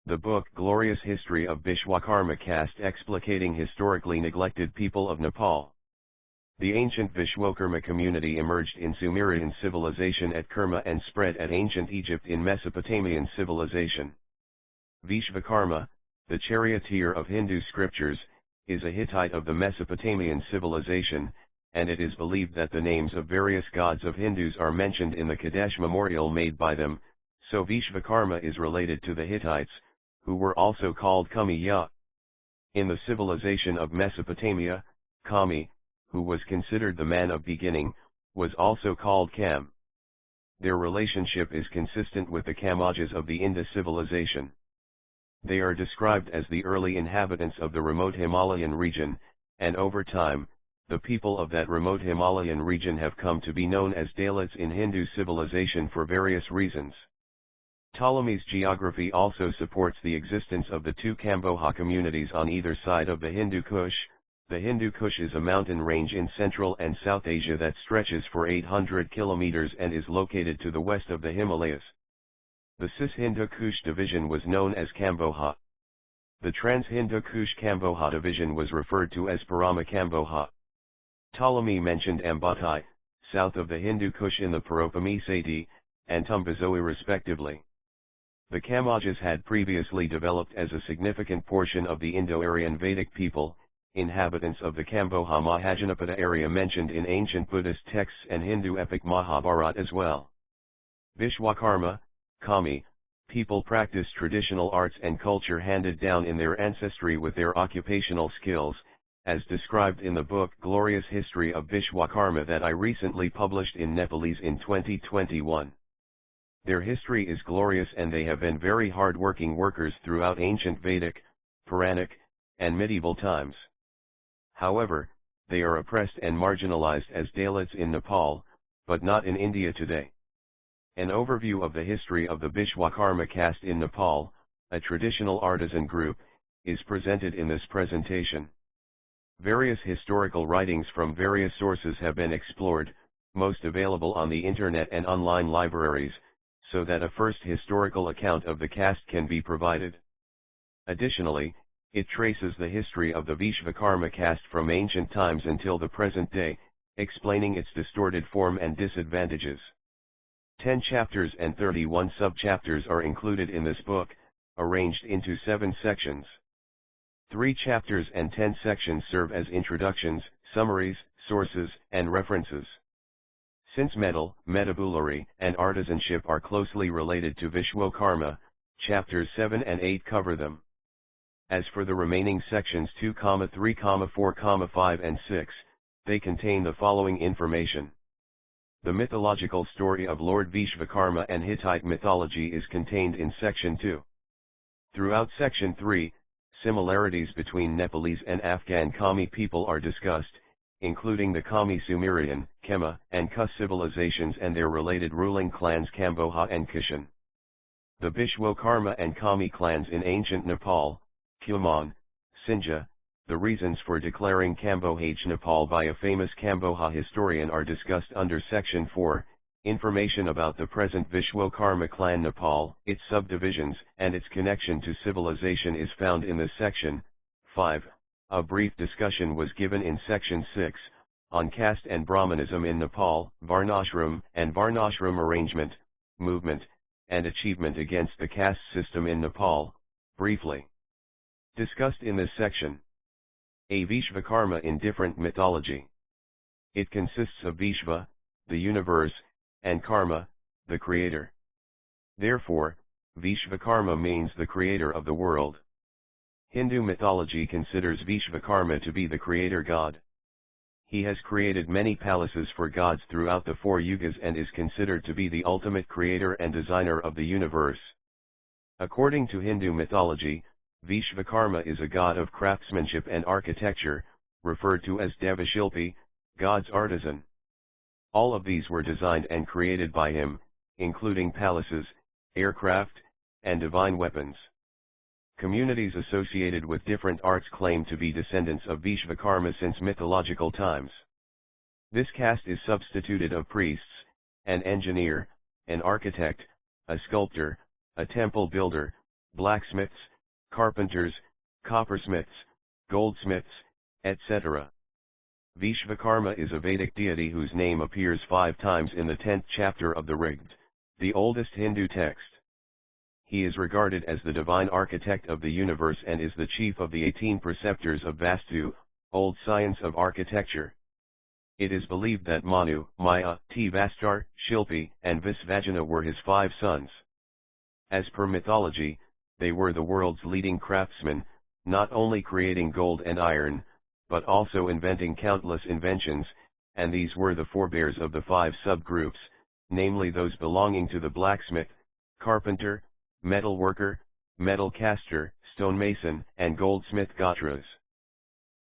The book Glorious History of Bishwakarma Caste explicating historically neglected people of Nepal. The ancient Bishwakarma community emerged in Sumerian civilization at Kerma and spread at ancient Egypt in Mesopotamian civilization. Vishvakarma, the charioteer of Hindu scriptures, is a Hittite of the Mesopotamian civilization, and it is believed that the names of various gods of Hindus are mentioned in the Kadesh memorial made by them, so Vishvakarma is related to the Hittites, who were also called Kami-ya. In the civilization of Mesopotamia, Kami, who was considered the man of beginning, was also called Kam. Their relationship is consistent with the Kamajas of the Indus civilization. They are described as the early inhabitants of the remote Himalayan region, and over time, the people of that remote Himalayan region have come to be known as Dalits in Hindu civilization for various reasons. Ptolemy's geography also supports the existence of the two Kamboja communities on either side of the Hindu Kush. The Hindu Kush is a mountain range in Central and South Asia that stretches for 800 kilometers and is located to the west of the Himalayas. The Cis-Hindu Kush division was known as Kamboja. The Trans-Hindu Kush Kamboja division was referred to as Parama Kamboja. Ptolemy mentioned Ambatai, south of the Hindu Kush in the Paropamisati, and Tumbazoe respectively. The Kamajas had previously developed as a significant portion of the Indo-Aryan Vedic people, inhabitants of the Kamboja Mahajanapada area mentioned in ancient Buddhist texts and Hindu epic Mahabharata as well. Vishwakarma, Kami, people practice traditional arts and culture handed down in their ancestry with their occupational skills, as described in the book Glorious History of Bishwakarma that I recently published in Nepalese in 2021. Their history is glorious and they have been very hard-working workers throughout ancient Vedic, Puranic, and medieval times. However, they are oppressed and marginalized as Dalits in Nepal, but not in India today. An overview of the history of the Bishwakarma caste in Nepal, a traditional artisan group, is presented in this presentation. Various historical writings from various sources have been explored, most available on the internet and online libraries, so that a first historical account of the caste can be provided. Additionally, it traces the history of the Vishvakarma caste from ancient times until the present day, explaining its distorted form and disadvantages. 10 chapters and 31 sub-chapters are included in this book, arranged into 7 sections. 3 chapters and 10 sections serve as introductions, summaries, sources, and references. Since metal, metabulary, and artisanship are closely related to Vishwakarma, chapters 7 and 8 cover them. As for the remaining sections 2, 3, 4, 5 and 6, they contain the following information. The mythological story of Lord Vishvakarma and Hittite mythology is contained in section 2. Throughout section 3, similarities between Nepalese and Afghan Kami people are discussed, including the Kami Sumerian, Kema, and Kush civilizations and their related ruling clans Kamboja and Kushan. The Bishwakarma and Kami clans in ancient Nepal, Kumaon, Sinja, the reasons for declaring Kamboja Nepal by a famous Kamboja historian are discussed under section 4. Information about the present Vishwakarma clan Nepal, its subdivisions, and its connection to civilization is found in this section. 5. A brief discussion was given in section 6, on caste and Brahmanism in Nepal, Varnashram and Varnashram arrangement, movement, and achievement against the caste system in Nepal, briefly discussed in this section. A Vishvakarma in different mythology. It consists of Vishva, the universe, and Karma, the creator. Therefore, Vishvakarma means the creator of the world. Hindu mythology considers Vishvakarma to be the creator god. He has created many palaces for gods throughout the 4 yugas and is considered to be the ultimate creator and designer of the universe. According to Hindu mythology, Vishvakarma is a god of craftsmanship and architecture, referred to as Devashilpi, God's artisan. All of these were designed and created by him, including palaces, aircraft, and divine weapons. Communities associated with different arts claim to be descendants of Vishvakarma since mythological times. This caste is substituted of priests, an engineer, an architect, a sculptor, a temple builder, blacksmiths, carpenters, coppersmiths, goldsmiths, etc. Vishwakarma is a Vedic deity whose name appears 5 times in the 10th chapter of the Rig, the oldest Hindu text. He is regarded as the divine architect of the universe and is the chief of the 18 preceptors of Vastu, old science of architecture. It is believed that Manu, Maya, Vastar, Shilpi, and Visvajana were his 5 sons. As per mythology, they were the world's leading craftsmen, not only creating gold and iron, but also inventing countless inventions, and these were the forebears of the 5 subgroups, namely those belonging to the blacksmith, carpenter, metal worker, metal caster, stonemason, and goldsmith Gotras.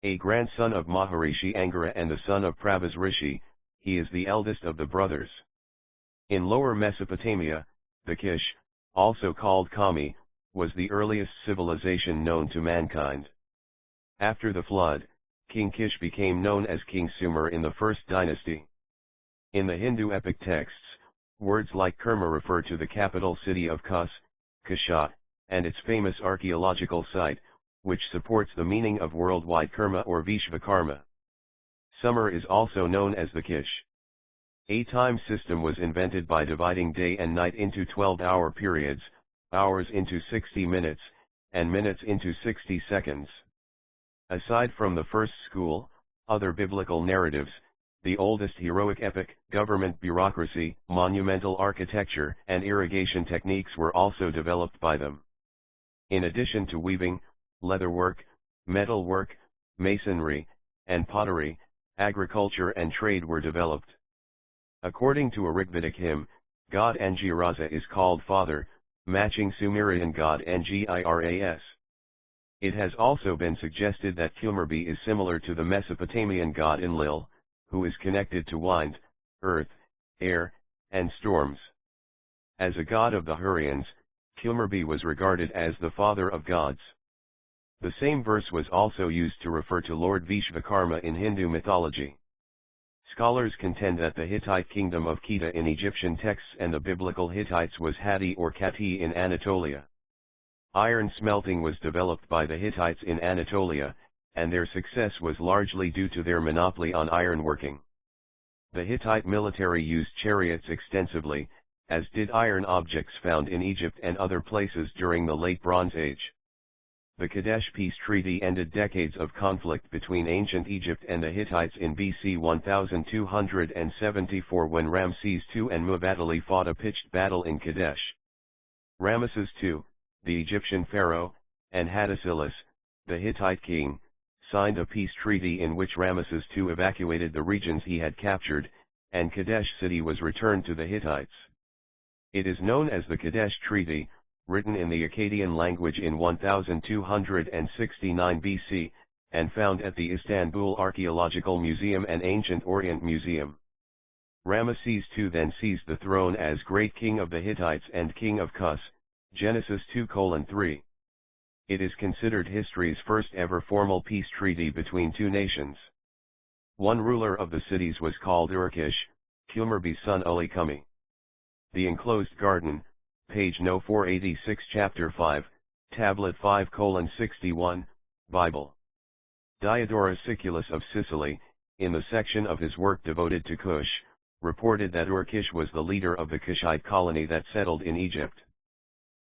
A grandson of Maharishi Angara and the son of Prabhas Rishi, he is the eldest of the brothers. In Lower Mesopotamia, the Kish, also called Kami, was the earliest civilization known to mankind. After the flood, King Kish became known as King Sumer in the first dynasty. In the Hindu epic texts, words like Kerma refer to the capital city of Kus, Kushat, and its famous archaeological site, which supports the meaning of worldwide Kerma or Vishwakarma. Summer is also known as the Kish. A time system was invented by dividing day and night into 12-hour periods, hours into 60 minutes, and minutes into 60 seconds. Aside from the first school, other biblical narratives, the oldest heroic epic, government bureaucracy, monumental architecture, and irrigation techniques were also developed by them. In addition to weaving, leatherwork, metalwork, masonry, and pottery, agriculture and trade were developed. According to a Rigvedic hymn, god Angirasa is called father, matching Sumerian god Ngiras. It has also been suggested that Kumarbi is similar to the Mesopotamian god Enlil, who is connected to wind, earth, air, and storms. As a god of the Hurrians, Kumarbi was regarded as the father of gods. The same verse was also used to refer to Lord Vishwakarma in Hindu mythology. Scholars contend that the Hittite kingdom of Khita in Egyptian texts and the biblical Hittites was Hatti or Kati in Anatolia. Iron smelting was developed by the Hittites in Anatolia, and their success was largely due to their monopoly on ironworking. The Hittite military used chariots extensively, as did iron objects found in Egypt and other places during the Late Bronze Age. The Kadesh Peace Treaty ended decades of conflict between ancient Egypt and the Hittites in BC 1274 when Ramses II and Muwaddali fought a pitched battle in Kadesh. Ramesses II, the Egyptian pharaoh, and Hattusilus, the Hittite king, signed a peace treaty in which Ramesses II evacuated the regions he had captured, and Kadesh city was returned to the Hittites. It is known as the Kadesh Treaty, written in the Akkadian language in 1269 BC, and found at the Istanbul Archaeological Museum and Ancient Orient Museum. Ramesses II then seized the throne as Great King of the Hittites and King of Kus, Genesis 2:3. It is considered history's first ever formal peace treaty between two nations. One ruler of the cities was called Urkish, Kumarbi's son Ali Kumi. The enclosed garden, page no 486 chapter 5, tablet 5:61, Bible. Diodorus Siculus of Sicily, in the section of his work devoted to Kush, reported that Urkish was the leader of the Kushite colony that settled in Egypt.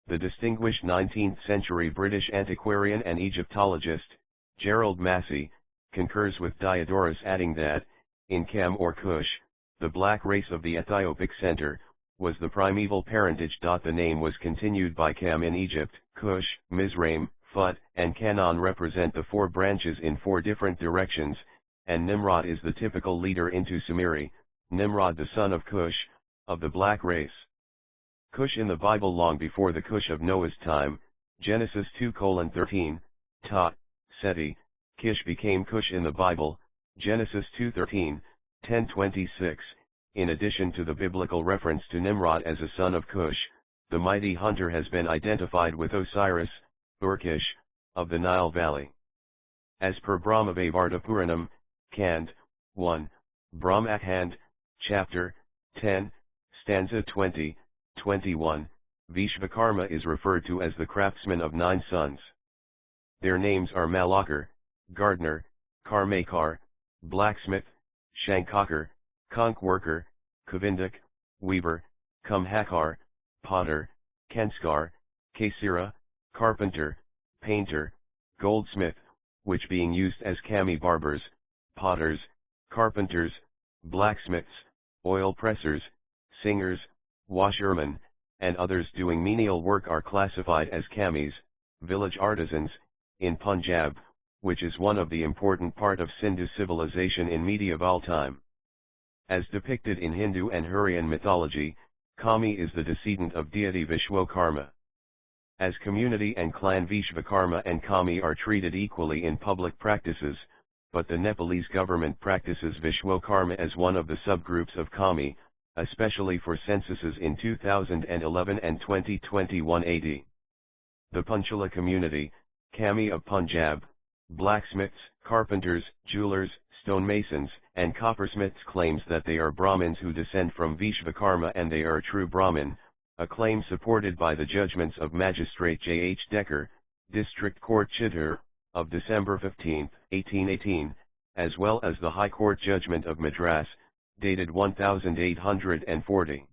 The distinguished 19th-century British antiquarian and Egyptologist, Gerald Massey, concurs with Diodorus, adding that, in Kam or Kush, the black race of the Ethiopic center, was the primeval parentage. The name was continued by Kam in Egypt. Kush, Mizraim, Phut, and Canaan represent the 4 branches in 4 different directions, and Nimrod is the typical leader into Sumeri, Nimrod the son of Kush, of the black race. Kush in the Bible long before the Kush of Noah's time, Genesis 2:13, Ta, Seti, Kish became Kush in the Bible, Genesis 2:13, 10:26. In addition to the biblical reference to Nimrod as a son of Kush, the mighty hunter has been identified with Osiris, Urkish, of the Nile Valley. As per Brahmavaivarta Puranam, Kand, 1, Brahmakhand, chapter 10, stanza 20, 21, Vishwakarma is referred to as the craftsman of 9 sons. Their names are Malakar, gardener, Karmakar, blacksmith, Shankakar, conch worker, Kavindak, weaver, Kumhakar, potter, Kenskar, Kasira, carpenter, painter, goldsmith, which being used as kami barbers, potters, carpenters, blacksmiths, oil pressers, singers, washermen, and others doing menial work are classified as kamis, village artisans, in Punjab, which is one of the important part of Sindhu civilization in medieval time. As depicted in Hindu and Hurrian mythology, Kami is the descendant of deity Vishwakarma. As community and clan Vishwakarma and Kami are treated equally in public practices, but the Nepalese government practices Vishwakarma as one of the subgroups of Kami, especially for censuses in 2011 and 2021 AD. The Panchala community, Kami of Punjab, blacksmiths, carpenters, jewelers, stonemasons, and coppersmiths claims that they are Brahmins who descend from Vishwakarma and they are true Brahmin, a claim supported by the judgments of Magistrate J. H. Decker, District Court Chittor, of December 15, 1818, as well as the High Court judgment of Madras, dated 1840.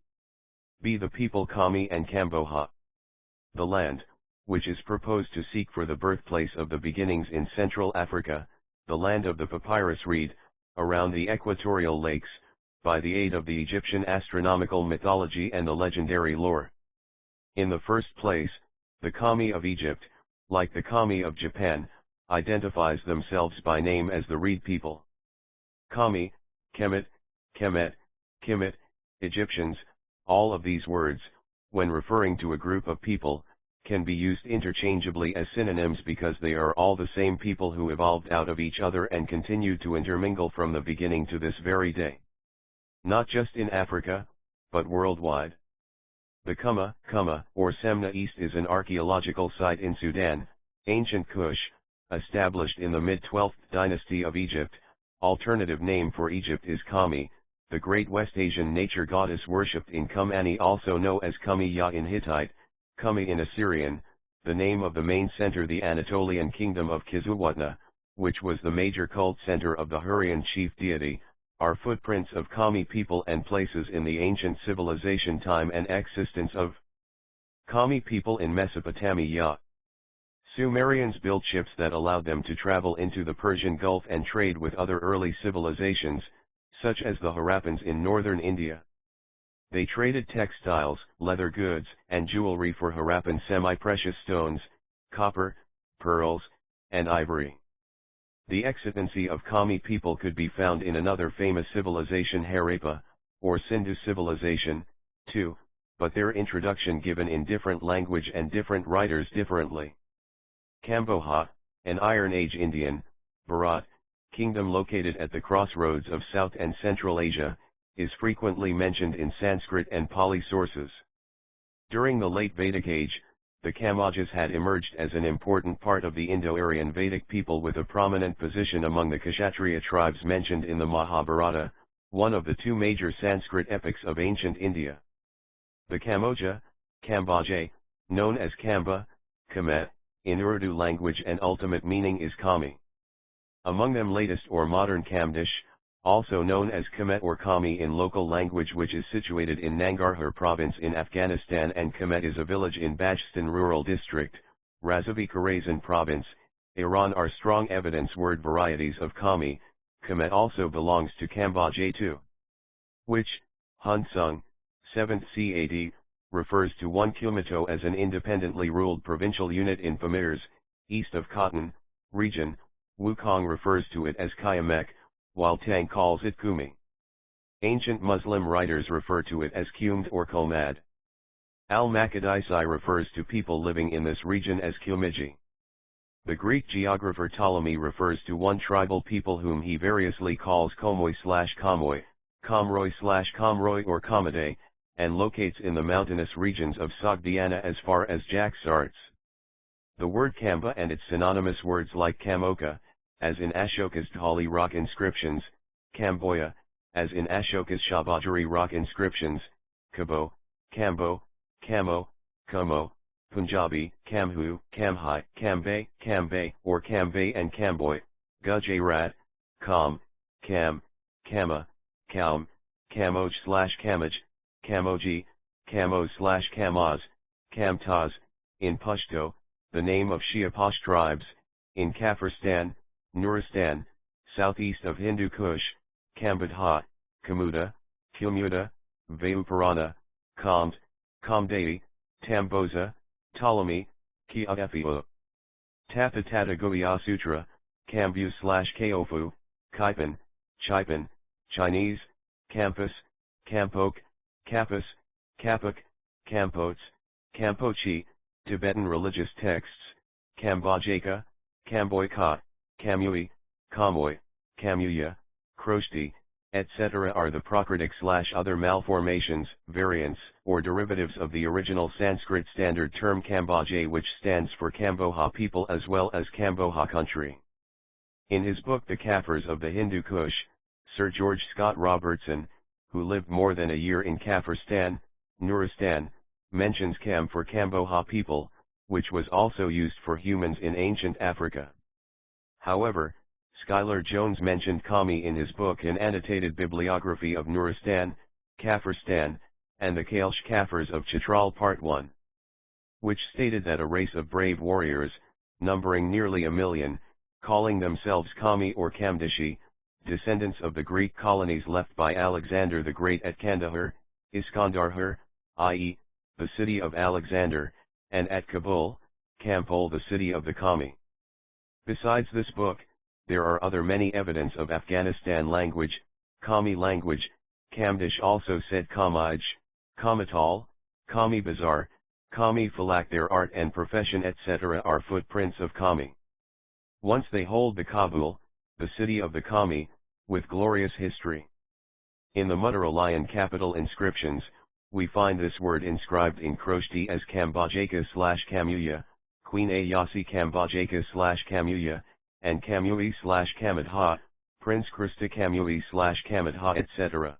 B. The people Kami and Kamboja. The land, which is proposed to seek for the birthplace of the beginnings in Central Africa, the land of the papyrus reed, around the equatorial lakes, by the aid of the Egyptian astronomical mythology and the legendary lore. In the first place, the Kami of Egypt, like the Kami of Japan, identifies themselves by name as the reed people. Kami, Kemet, Kemet, Kemet, Egyptians, all of these words, when referring to a group of people, can be used interchangeably as synonyms because they are all the same people who evolved out of each other and continue to intermingle from the beginning to this very day. Not just in Africa, but worldwide. The Kuma, or Semna East is an archaeological site in Sudan, ancient Kush, established in the mid-12th dynasty of Egypt. Alternative name for Egypt is Kami, the great West Asian nature goddess worshipped in Kumani, also known as Kumiya in Hittite, Kumi in Assyrian, the name of the main center, the Anatolian kingdom of Kizuwatna, which was the major cult center of the Hurrian chief deity, are footprints of Kami people and places in the ancient civilization time and existence of Kami people in Mesopotamia. Sumerians built ships that allowed them to travel into the Persian Gulf and trade with other early civilizations, such as the Harappans in northern India. They traded textiles, leather goods, and jewelry for Harappan semi-precious stones, copper, pearls, and ivory. The existence of Kami people could be found in another famous civilization, Harappa, or Sindhu civilization, too, but their introduction given in different language and different writers differently. Kamboja, an Iron Age Indian, Bharat, kingdom located at the crossroads of South and Central Asia, is frequently mentioned in Sanskrit and Pali sources. During the late Vedic age, the Kamajas had emerged as an important part of the Indo-Aryan Vedic people with a prominent position among the Kshatriya tribes mentioned in the Mahabharata, one of the two major Sanskrit epics of ancient India. The Kamoja, Kamboja, known as Kamba, Kemet, in Urdu language and ultimate meaning is Kami. Among them latest or modern Kamdish, also known as Kemet or Kami in local language, which is situated in Nangarhar province in Afghanistan, and Kemet is a village in Bajstan rural district, Razavi Karazan province, Iran, are strong evidence word varieties of Kami. Kemet also belongs to Kamboja too, which, Hun Sung, 7th CAD, refers to one Kumato as an independently ruled provincial unit in Pamirs, east of Khatan, region. Wukong refers to it as Kayamek, while Tang calls it Kumi. Ancient Muslim writers refer to it as Kumd or Komad. Al-Makadisi refers to people living in this region as Kumiji. The Greek geographer Ptolemy refers to one tribal people whom he variously calls Komoi/Komoi, Komroi/Komroi or Komade, and locates in the mountainous regions of Sogdiana as far as Jaxartes. The word Kamba and its synonymous words like Kamoka, as in Ashoka's Dhali rock inscriptions, Kamboya, as in Ashoka's Shabadari rock inscriptions, Kabo, Kambo, Kamo, Como, Punjabi, Kamhu, Kamhai, Kambay, Kambay, or Kambay and Kamboy, Gujarat, Kam, Kam, Kama, Kaum, Kamoj/Kamaj, Kamoji, Kamo/Kamaz, Kamtaz, in Pashto, the name of Shia Pash tribes, in Kafirstan, Nuristan, southeast of Hindu Kush, Kambadha, Kamuda, Kilmuda, Vayuparana, Kamd, Kamdai, Tamboza, Ptolemy, Kiafu. Tapatata Goya Sutra, Kambu/Kaofu, Kaipan, Chipan, Chinese, Campus, Kampok, Kapus, Kapak, Kampots, Kampochi, Tibetan religious texts, Kambojaka, Kamboyka, Kamui, Kamoy, Kamuya, Kroshti, etc. are the Prakritic/other malformations, variants, or derivatives of the original Sanskrit standard term Kamboja, which stands for Kamboja people as well as Kamboja country. In his book The Kafirs of the Hindu Kush, Sir George Scott Robertson, who lived more than a year in Kafirstan, Nuristan, mentions Kam for Kamboja people, which was also used for humans in ancient Africa. However, Schuyler Jones mentioned Kami in his book An Annotated Bibliography of Nuristan, Kafirstan, and the Kailsh Kafirs of Chitral Part 1, which stated that a race of brave warriors, numbering nearly 1 million, calling themselves Kami or Kamdishi, descendants of the Greek colonies left by Alexander the Great at Kandahar, Iskandarhar, i.e., the city of Alexander, and at Kabul, Kampol, the city of the Kami. Besides this book, there are other many evidence of Afghanistan language, Kami language, Kamdish also said Kamij, Kamatal, Kami Bazaar, Kami Falak. Their art and profession etc. are footprints of Kami. Once they hold the Kabul, the city of the Kami, with glorious history. In the Mutteralian capital inscriptions, we find this word inscribed in Kroshti as Kambojaka/Kamuya, Queen Ayasi Kambojaka/Kamuya, and Kamui/Kamadha, Prince Krista Kamui/Kamadha etc.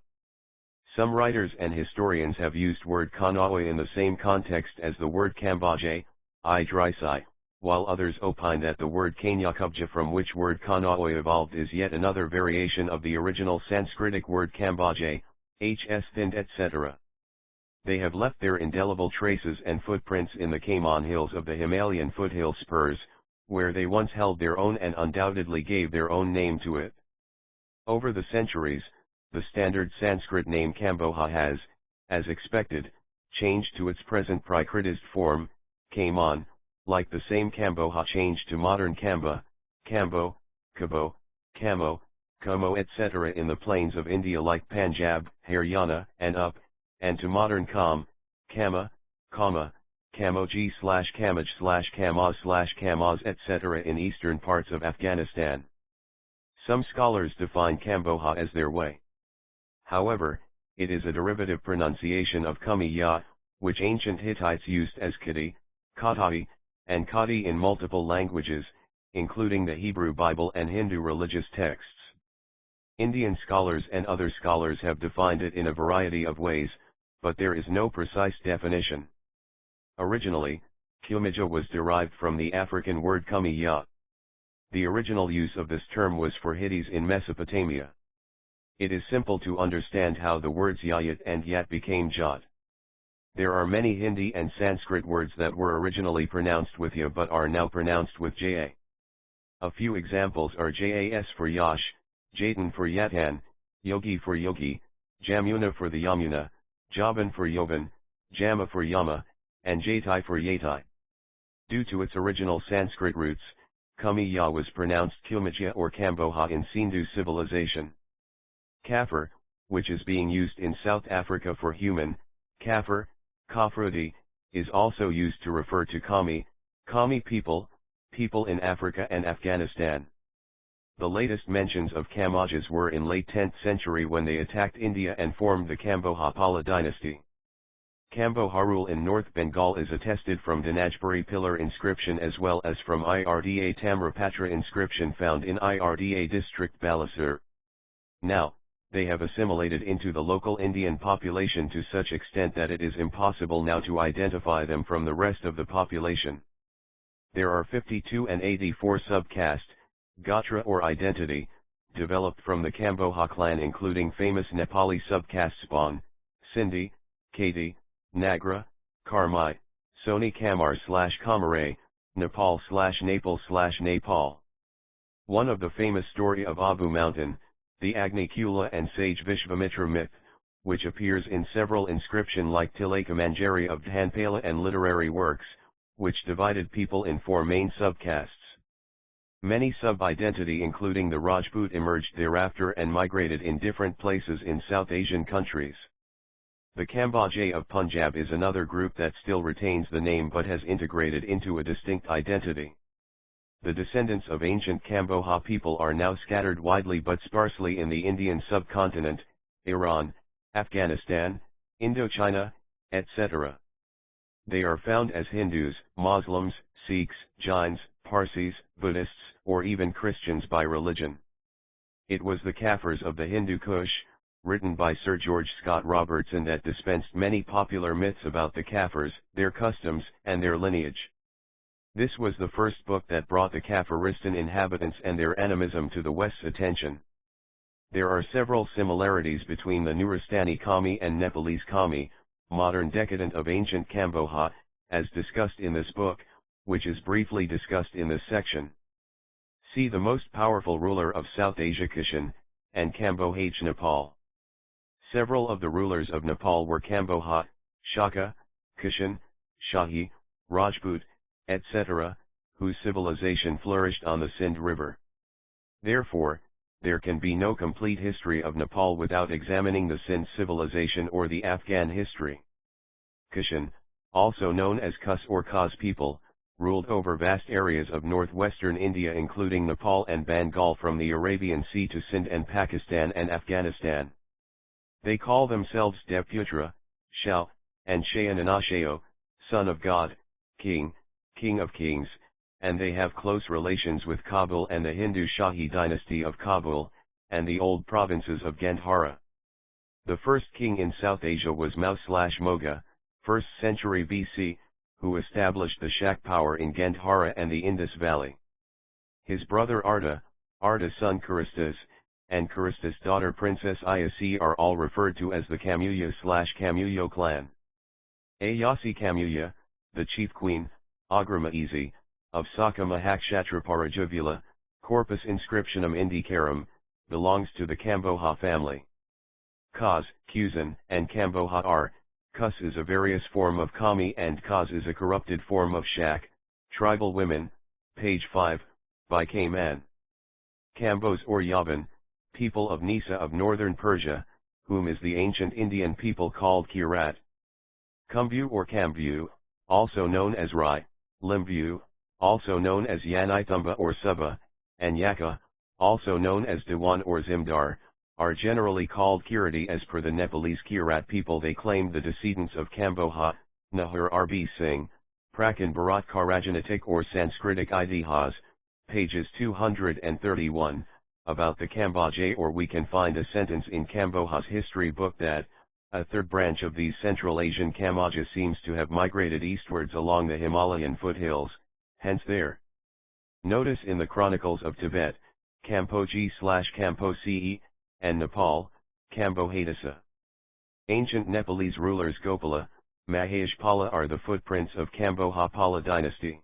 Some writers and historians have used word Kanaoi in the same context as the word Kamboja, Idrisai, while others opine that the word Kanyakubja, from which word Kanaoi evolved, is yet another variation of the original Sanskritic word Kamboja, hs thind etc. They have left their indelible traces and footprints in the Kaman hills of the Himalayan foothill spurs, where they once held their own and undoubtedly gave their own name to it. Over the centuries, the standard Sanskrit name Kamboja has, as expected, changed to its present Prakritized form, Kaman, like the same Kamboja changed to modern Kamba, Kambo, Kabo, Kamo, Como etc. in the plains of India like Punjab, Haryana, and to modern Kam, Kama, Kama, Kamoji/Kamaj/Kamaz/Kamaz etc. in eastern parts of Afghanistan. Some scholars define Kamboja as their way. However, it is a derivative pronunciation of Kamiya, which ancient Hittites used as Kadi, Katahi, and Kadi in multiple languages, including the Hebrew Bible and Hindu religious texts. Indian scholars and other scholars have defined it in a variety of ways, but there is no precise definition. Originally, Kumija was derived from the African word Kumiya. The original use of this term was for Hittis in Mesopotamia. It is simple to understand how the words Yayat and Yat became Jat. There are many Hindi and Sanskrit words that were originally pronounced with Ya but are now pronounced with Ja. A few examples are Jas for Yash, Jatan for Yatan, Yogi for Yogi, Jamuna for the Yamuna, Javan for Yovan, Jama for Yama, and Jatai for Yatai. Due to its original Sanskrit roots, Kumiya was pronounced Kumija or Kamboja in Sindhu civilization. Kafir, which is being used in South Africa for human, Kafir, Kafrudi, is also used to refer to Kami people, people in Africa and Afghanistan. The latest mentions of Kamajas were in late 10th century when they attacked India and formed the Kamboja Pala dynasty. Kamboja rule in North Bengal is attested from Dinajpuri pillar inscription as well as from Irda Tamrapatra inscription found in Irda district Balasore. Now, they have assimilated into the local Indian population to such extent that it is impossible now to identify them from the rest of the population. There are 52 and 84 subcaste, gotra or identity, developed from the Kamboja clan, including famous Nepali subcaste Spon, Sindhi, Kheti, Nagra, Karmai, Soni Kamar/Kamaray, Nepal/Napal/Nepal. One of the famous story of Abu Mountain, the Agni Kula and sage Vishvamitra myth, which appears in several inscription like Tilakamanjari of Dhanpala and literary works, which divided people in four main subcastes. Many sub-identity including the Rajput emerged thereafter and migrated in different places in South Asian countries. The Kamboja of Punjab is another group that still retains the name but has integrated into a distinct identity. The descendants of ancient Kamboja people are now scattered widely but sparsely in the Indian subcontinent, Iran, Afghanistan, Indochina, etc. They are found as Hindus, Muslims, Sikhs, Jains, Parsis, Buddhists, or even Christians by religion. It was the Kafirs of the Hindu Kush, written by Sir George Scott Robertson, that dispensed many popular myths about the Kafirs, their customs, and their lineage. This was the first book that brought the Kafiristan inhabitants and their animism to the West's attention. There are several similarities between the Nuristani Kami and Nepalese Kami, modern decadent of ancient Kamboja, as discussed in this book, which is briefly discussed in this section. See the most powerful ruler of South Asia Kishan, and Kamboja Nepal. Several of the rulers of Nepal were Kamboja, Shaka, Kishan, Shahi, Rajput, etc., whose civilization flourished on the Sindh River. Therefore, there can be no complete history of Nepal without examining the Sindh civilization or the Afghan history. Kishan, also known as Kus or Kaz people, ruled over vast areas of northwestern India including Nepal and Bengal from the Arabian Sea to Sindh and Pakistan and Afghanistan. They call themselves Deputra, Shao, and Shayananasheo, son of God, king, king of kings, and they have close relations with Kabul and the Hindu Shahi dynasty of Kabul, and the old provinces of Gandhara. The first king in South Asia was Mao/Moga, 1st century BC, who established the Shak power in Gandhara and the Indus Valley. His brother Arda's son Karistas, and Karistas' daughter Princess Ayasi are all referred to as the Kamuya/Kamuyo clan. Ayasi Kamuya, the chief queen, Agramaizi, of Saka Mahakshatra Corpus Inscriptionum Indicarum, belongs to the Kamboja family. Kaz, Kusan, and Kamboja are, Kus is a various form of Kami and Kaz is a corrupted form of Shak, tribal women, page 5, by K. Mann. Kambos or Yavan, people of Nisa of northern Persia, whom is the ancient Indian people called Kirat. Kumbu or Kambu, also known as Rai, Limbu, also known as Yanithumba or Suba, and Yaka, also known as Dewan or Zimdar, are generally called Kirati as per the Nepalese Kirat people. They claimed the decedents of Kamboja, Nahur RB Singh, Prakan Bharat Karajanatik or Sanskritic Idihas, pages 231, about the Kamboja, or we can find a sentence in Kamboja's history book that, a third branch of these Central Asian Kamboja seems to have migrated eastwards along the Himalayan foothills, hence there. Notice in the Chronicles of Tibet, Kampoji/Kamposi, and Nepal, Kambohadasa. Ancient Nepalese rulers Gopala, Maheshpala are the footprints of Kamboja Pala dynasty.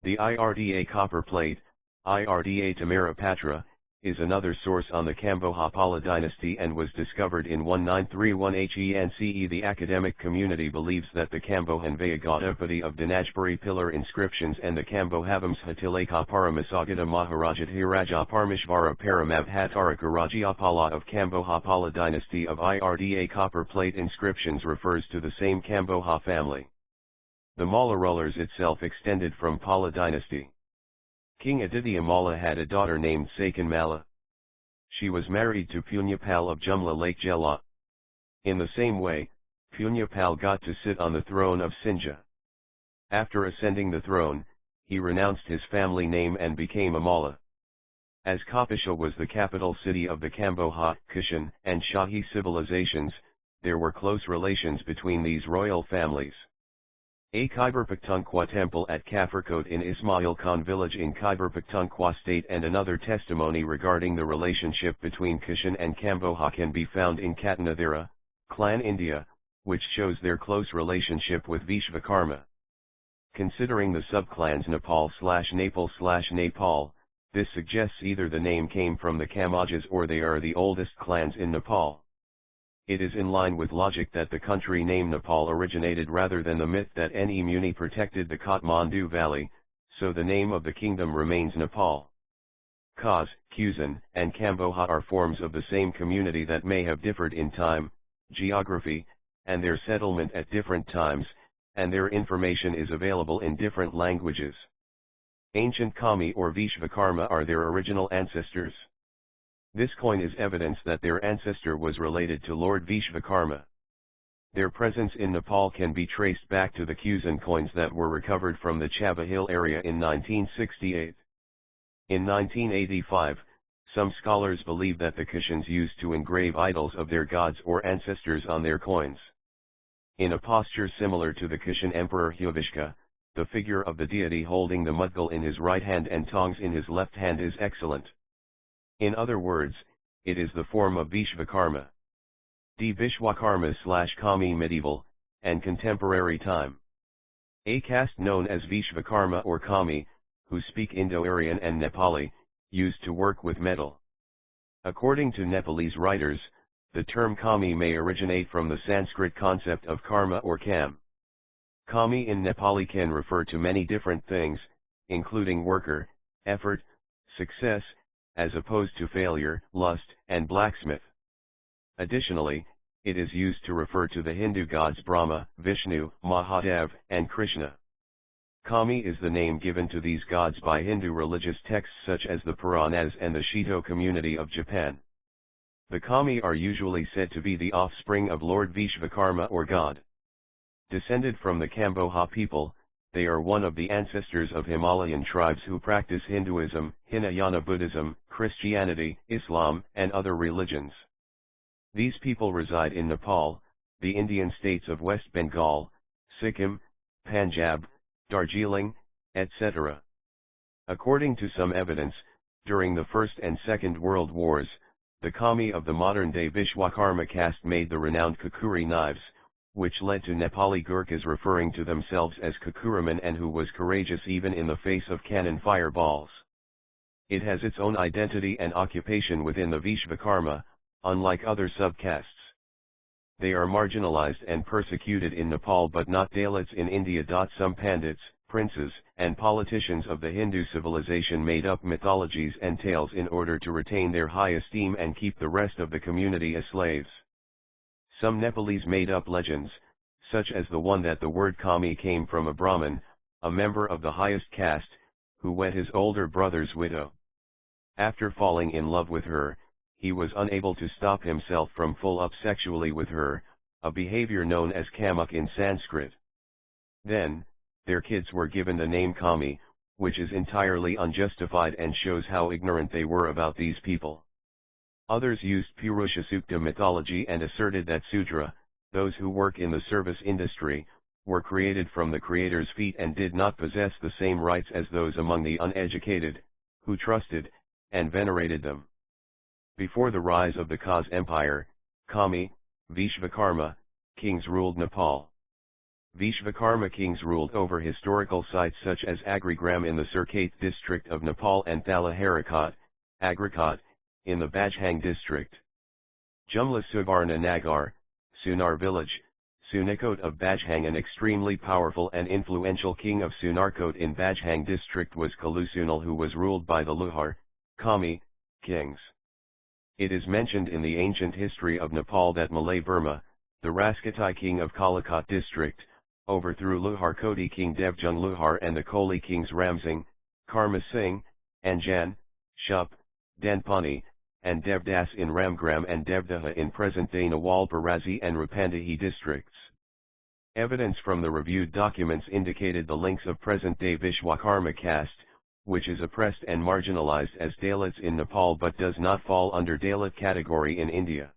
The Irda copper plate, Irda Tamarapatra, is another source on the Kamboja Pala dynasty and was discovered in 1931 HENCE. The academic community believes that the Kambojan Vayagadapati of Dinajpuri pillar inscriptions and the Kambohavams Hatilaka Paramisagata Maharajat Hiraja Parmeshvara Paramabhatara Karajiapala of Kamboja Pala dynasty of Irda copper plate inscriptions refers to the same Kamboja family. The Malla rulers itself extended from Pala dynasty. King Aditya Malla had a daughter named Sakan Malla. She was married to Punyapal of Jumla Lake Jela. In the same way, Punyapal got to sit on the throne of Sinja. After ascending the throne, he renounced his family name and became a Malla. As Kapisha was the capital city of the Kamboja, Kushan, and Shahi civilizations, there were close relations between these royal families. A Khyber Pakhtunkhwa temple at Kafirkot in Ismail Khan village in Khyber Pakhtunkhwa state and another testimony regarding the relationship between Kushan and Kamboja can be found in Katanathira, Clan India, which shows their close relationship with Vishvakarma. Considering the subclans Nepal/Nepal, this suggests either the name came from the Kamajas or they are the oldest clans in Nepal. It is in line with logic that the country name Nepal originated rather than the myth that N. Muni protected the Kathmandu Valley, so the name of the kingdom remains Nepal. Kaz, Kusan, and Kamboja are forms of the same community that may have differed in time, geography, and their settlement at different times, and their information is available in different languages. Ancient Kami or Vishvakarma are their original ancestors. This coin is evidence that their ancestor was related to Lord Vishvakarma. Their presence in Nepal can be traced back to the Kusan coins that were recovered from the Chava Hill area in 1968. In 1985, some scholars believe that the Kushans used to engrave idols of their gods or ancestors on their coins. In a posture similar to the Kushan emperor Huvishka, the figure of the deity holding the mudgal in his right hand and tongs in his left hand is excellent. In other words, it is the form of Vishvakarma. D. Vishwakarma/Kami medieval, and contemporary time. A caste known as Vishvakarma or Kami, who speak Indo-Aryan and Nepali, used to work with metal. According to Nepalese writers, the term Kami may originate from the Sanskrit concept of karma or kam. Kami in Nepali can refer to many different things, including worker, effort, success, as opposed to failure, lust, and blacksmith. Additionally, it is used to refer to the Hindu gods Brahma, Vishnu, Mahadev, and Krishna. Kami is the name given to these gods by Hindu religious texts such as the Puranas and the Shinto community of Japan. The Kami are usually said to be the offspring of Lord Vishvakarma or God. Descended from the Kamboja people, they are one of the ancestors of Himalayan tribes who practice Hinduism, Hinayana Buddhism, Christianity, Islam, and other religions. These people reside in Nepal, the Indian states of West Bengal, Sikkim, Punjab, Darjeeling, etc. According to some evidence, during the First and Second World Wars, the Kami of the modern-day Bishwakarma caste made the renowned Kukuri knives, which led to Nepali Gurkhas referring to themselves as Kukuraman and who was courageous even in the face of cannon fireballs. It has its own identity and occupation within the Vishvakarma, unlike other subcastes. They are marginalized and persecuted in Nepal but not Dalits in India. Some pandits, princes, and politicians of the Hindu civilization made up mythologies and tales in order to retain their high esteem and keep the rest of the community as slaves. Some Nepalese made up legends, such as the one that the word Kami came from a Brahmin, a member of the highest caste, who wed his older brother's widow. After falling in love with her, he was unable to stop himself from full up sexually with her, a behavior known as kamuk in Sanskrit. Then, their kids were given the name Kami, which is entirely unjustified and shows how ignorant they were about these people. Others used Purusha Sukta mythology and asserted that Sudra, those who work in the service industry, were created from the Creator's feet and did not possess the same rights as those among the uneducated, who trusted and venerated them. Before the rise of the Kaz Empire, Kami, Vishvakarma, kings ruled Nepal. Vishvakarma kings ruled over historical sites such as Agrigram in the Surkhet district of Nepal and Thalaharakot, Agrikot, in the Bajhang district. Jumla Subarna Nagar, Sunar village, Sunikot of Bajhang. An extremely powerful and influential king of Sunarkot in Bajhang district was Kalusunal, who was ruled by the Luhar, Kami, kings. It is mentioned in the ancient history of Nepal that Malay Burma, the Raskatai king of Kalakot district, overthrew Luhar Koti king Devjung Luhar and the Koli kings Ramsing, Karma Singh, Anjan, Shup, Danpani, and Devdas in Ramgram and Devdaha in present-day Nawalparasi and Rupandahi districts. Evidence from the reviewed documents indicated the links of present-day Vishwakarma caste, which is oppressed and marginalized as Dalits in Nepal but does not fall under Dalit category in India.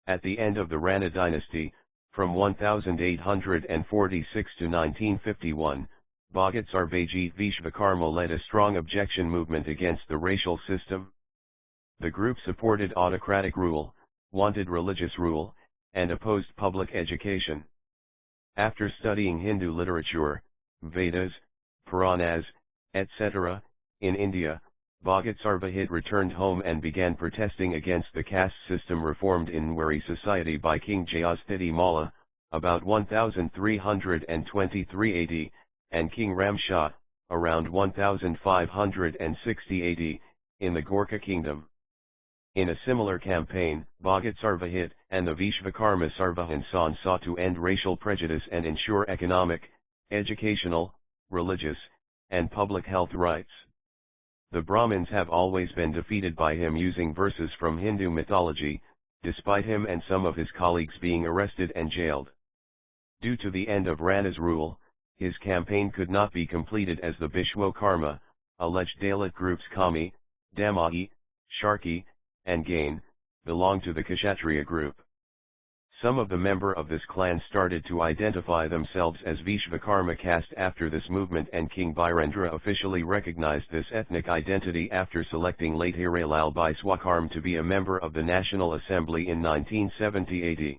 At the end of the Rana dynasty, from 1846 to 1951, Bhagat Sarvajit Vishvakarma led a strong objection movement against the racial system. The group supported autocratic rule, wanted religious rule, and opposed public education. After studying Hindu literature, Vedas, Puranas, etc., in India, Bhagat Sarvajit returned home and began protesting against the caste system reformed in Nwari society by King Jayasthiti Malla, about 1323 AD, and King Ram Shah, around 1560 AD, in the Gorkha kingdom. In a similar campaign, Bhagat Sarvajit and the Vishvakarma Sarvajan sought to end racial prejudice and ensure economic, educational, religious, and public health rights. The Brahmins have always been defeated by him using verses from Hindu mythology, despite him and some of his colleagues being arrested and jailed. Due to the end of Rana's rule, his campaign could not be completed as the Bishwakarma, alleged Dalit groups Kami, Damahi, Sharki, and Gain, belonged to the Kshatriya group. Some of the members of this clan started to identify themselves as Bishwakarma caste after this movement, and King Birendra officially recognized this ethnic identity after selecting late Hirilal Bishwakarma to be a member of the National Assembly in 1970 AD.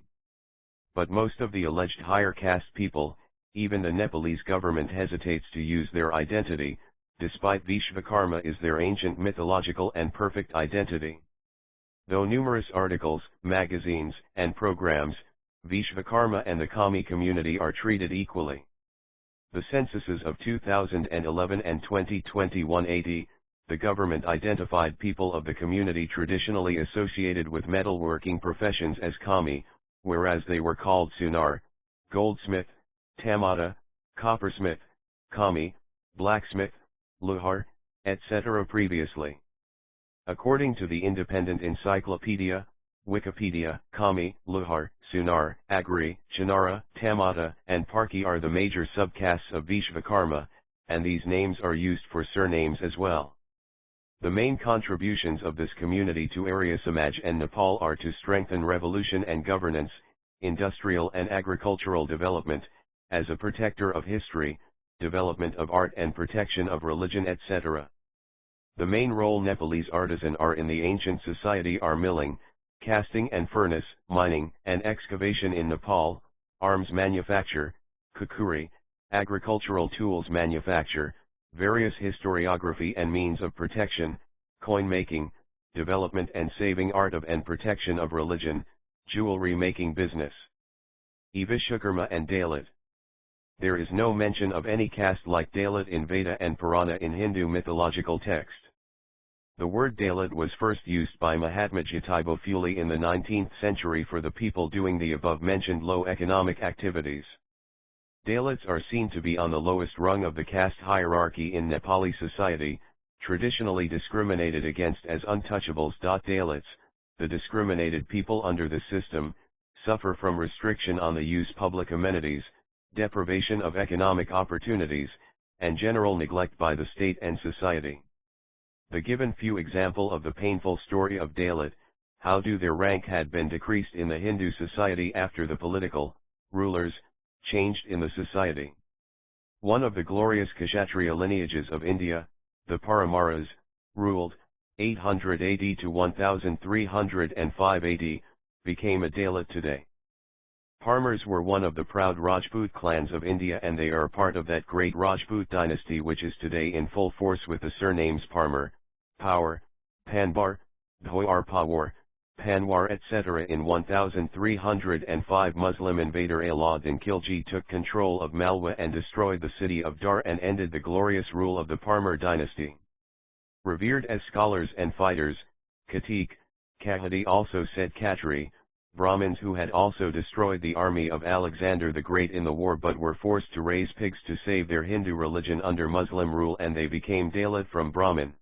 But most of the alleged higher caste people, even the Nepalese government, hesitates to use their identity, despite Vishvakarma is their ancient mythological and perfect identity. Though numerous articles, magazines, and programs, Vishvakarma and the Kami community are treated equally. The censuses of 2011 and 2021 AD, the government identified people of the community traditionally associated with metalworking professions as Kami, whereas they were called Sunar, goldsmith, Tamata, coppersmith, Kami, blacksmith, Luhar, etc. previously. According to the Independent Encyclopedia, Wikipedia, Kami, Luhar, Sunar, Agri, Chinara, Tamata, and Parki are the major subcastes of Vishvakarma, and these names are used for surnames as well. The main contributions of this community to Arya Samaj and Nepal are to strengthen revolution and governance, industrial and agricultural development, as a protector of history, development of art and protection of religion, etc. The main role Nepalese artisan are in the ancient society are milling, casting and furnace, mining and excavation in Nepal, arms manufacture, kukuri, agricultural tools manufacture, various historiography and means of protection, coin making, development and saving art of and protection of religion, jewelry making business. Vishwakarma and Dalit. There is no mention of any caste like Dalit in Veda and Purana in Hindu mythological text. The word Dalit was first used by Mahatma Jyotiba Phule in the 19th century for the people doing the above-mentioned low economic activities. Dalits are seen to be on the lowest rung of the caste hierarchy in Nepali society, traditionally discriminated against as untouchables. Dalits, the discriminated people under the system, suffer from restriction on the use public amenities, deprivation of economic opportunities, and general neglect by the state and society. The given few example of the painful story of Dalit, how do their rank had been decreased in the Hindu society after the political rulers changed in the society. One of the glorious Kshatriya lineages of India, the Paramaras, ruled 800 AD to 1305 AD, became a Dalit today. Parmars were one of the proud Rajput clans of India, and they are part of that great Rajput dynasty which is today in full force with the surnames Parmar, Power, Panbar, Bhoyar Pawar, Panwar etc. In 1305 Muslim invader Alauddin Khilji took control of Malwa and destroyed the city of Dar and ended the glorious rule of the Parmar dynasty. Revered as scholars and fighters, Katik, Kahati also said Khatri, Brahmins who had also destroyed the army of Alexander the Great in the war but were forced to raise pigs to save their Hindu religion under Muslim rule, and they became Dalit from Brahmin.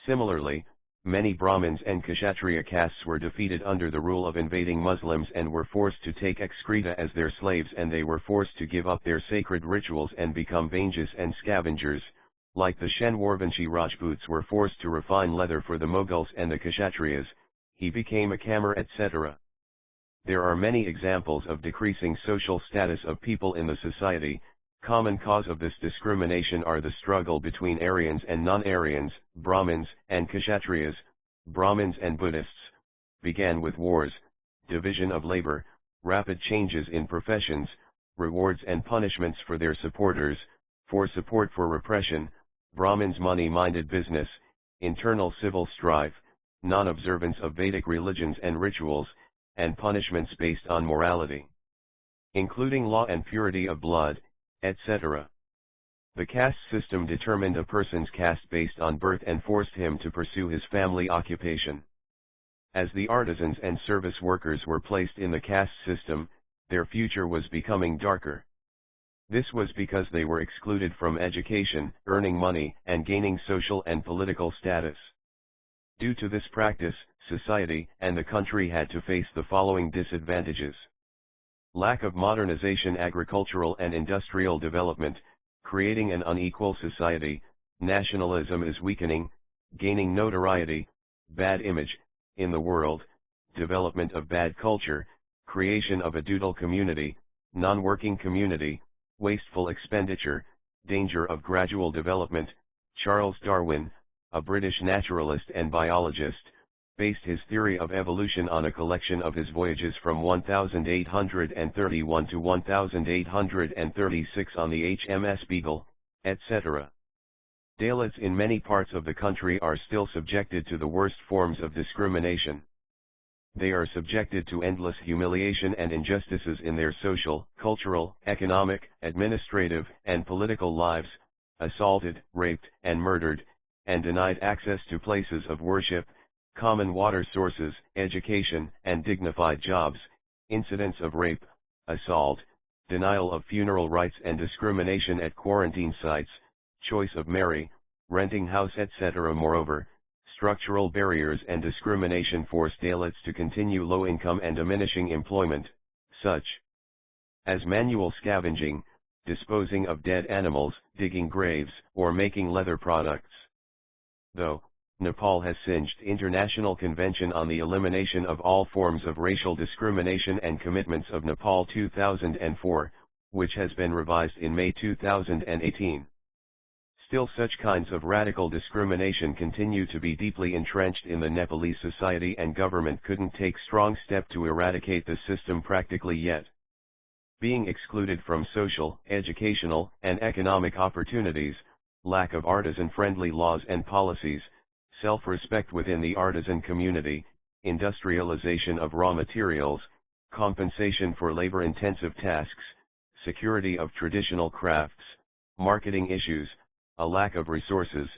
Similarly, many Brahmins and Kshatriya castes were defeated under the rule of invading Muslims and were forced to take excreta as their slaves, and they were forced to give up their sacred rituals and become vanjas and scavengers, Like the Shenwarvanshi Rajputs were forced to refine leather for the Mughals and the Kshatriyas, he became a Kamar etc. There are many examples of decreasing social status of people in the society. Common cause of this discrimination are the struggle between Aryans and non-Aryans, Brahmins and Kshatriyas, Brahmins and Buddhists, began with wars, division of labor, rapid changes in professions, rewards and punishments for their supporters, for support for repression, Brahmins' money-minded business, internal civil strife, non-observance of Vedic religions and rituals, and punishments based on morality, including law and purity of blood, etc. The caste system determined a person's caste based on birth and forced him to pursue his family occupation. As the artisans and service workers were placed in the caste system, their future was becoming darker. This was because they were excluded from education, earning money, and gaining social and political status. Due to this practice, society and the country had to face the following disadvantages: lack of modernization, agricultural and industrial development, creating an unequal society, nationalism is weakening, gaining notoriety, bad image in the world, development of bad culture, creation of a dual community, non-working community, wasteful expenditure, danger of gradual development. Charles Darwin, a British naturalist and biologist, based his theory of evolution on a collection of his voyages from 1831 to 1836 on the HMS Beagle, etc. Dalits in many parts of the country are still subjected to the worst forms of discrimination. They are subjected to endless humiliation and injustices in their social, cultural, economic, administrative, and political lives, assaulted, raped, and murdered, and denied access to places of worship, common water sources, education, and dignified jobs. Incidents of rape, assault, denial of funeral rights and discrimination at quarantine sites, choice of marry, renting house etc. Moreover, structural barriers and discrimination force Dalits to continue low income and diminishing employment, such as manual scavenging, disposing of dead animals, digging graves, or making leather products. Though Nepal has signed International Convention on the Elimination of All Forms of Racial Discrimination and Commitments of Nepal 2004, which has been revised in May 2018. Still, such kinds of radical discrimination continue to be deeply entrenched in the Nepalese society, and government couldn't take strong step to eradicate the system practically yet. Being excluded from social, educational, and economic opportunities, lack of artisan-friendly laws and policies, self-respect within the artisan community, industrialization of raw materials, compensation for labor-intensive tasks, security of traditional crafts, marketing issues, a lack of resources,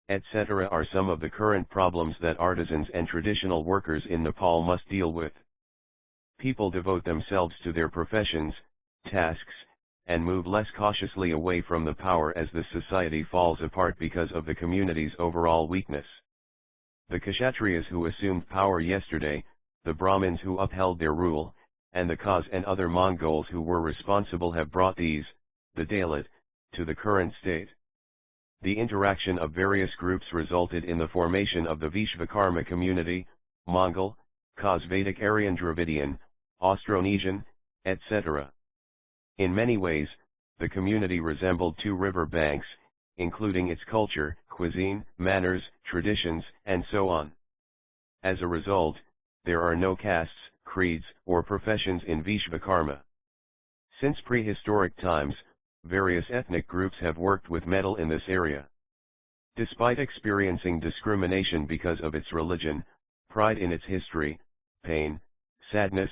etc. are some of the current problems that artisans and traditional workers in Nepal must deal with. People devote themselves to their professions, tasks, and move less cautiously away from the power as the society falls apart because of the community's overall weakness. The Kshatriyas who assumed power yesterday, the Brahmins who upheld their rule, and the Khas and other Mongols who were responsible have brought these, the Dalit, to the current state. The interaction of various groups resulted in the formation of the Vishwakarma community, Mongol, Khas, Vedic, Aryan, Dravidian, Austronesian, etc. In many ways, the community resembled two river banks, including its culture, cuisine, manners, traditions, and so on. As a result, there are no castes, creeds, or professions in Vishwakarma. Since prehistoric times, various ethnic groups have worked with metal in this area. Despite experiencing discrimination because of its religion, pride in its history, pain, sadness,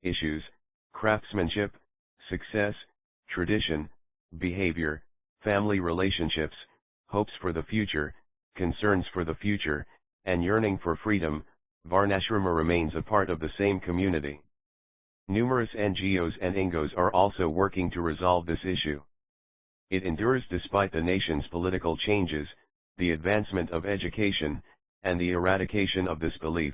issues, craftsmanship, success, tradition, behavior, family relationships, hopes for the future, concerns for the future, and yearning for freedom, Varnashrama remains a part of the same community. Numerous NGOs and INGOs are also working to resolve this issue. It endures despite the nation's political changes, the advancement of education, and the eradication of this belief.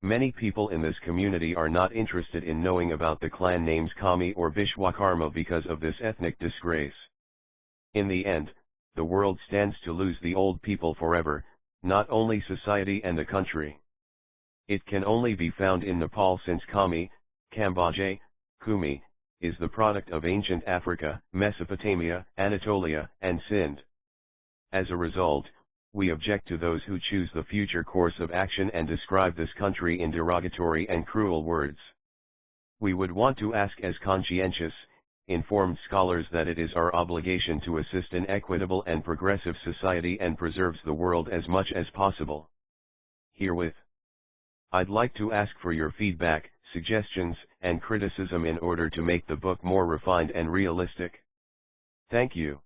Many people in this community are not interested in knowing about the clan names Kami or Bishwakarma because of this ethnic disgrace. In the end, the world stands to lose the old people forever, not only society and the country. It can only be found in Nepal since Kami, Cambodia, Kumi, is the product of ancient Africa, Mesopotamia, Anatolia, and Sind. As a result, we object to those who choose the future course of action and describe this country in derogatory and cruel words. We would want to ask as conscientious, informed scholars that it is our obligation to assist an equitable and progressive society and preserves the world as much as possible. Herewith, I'd like to ask for your feedback, suggestions, and criticism in order to make the book more refined and realistic. Thank you.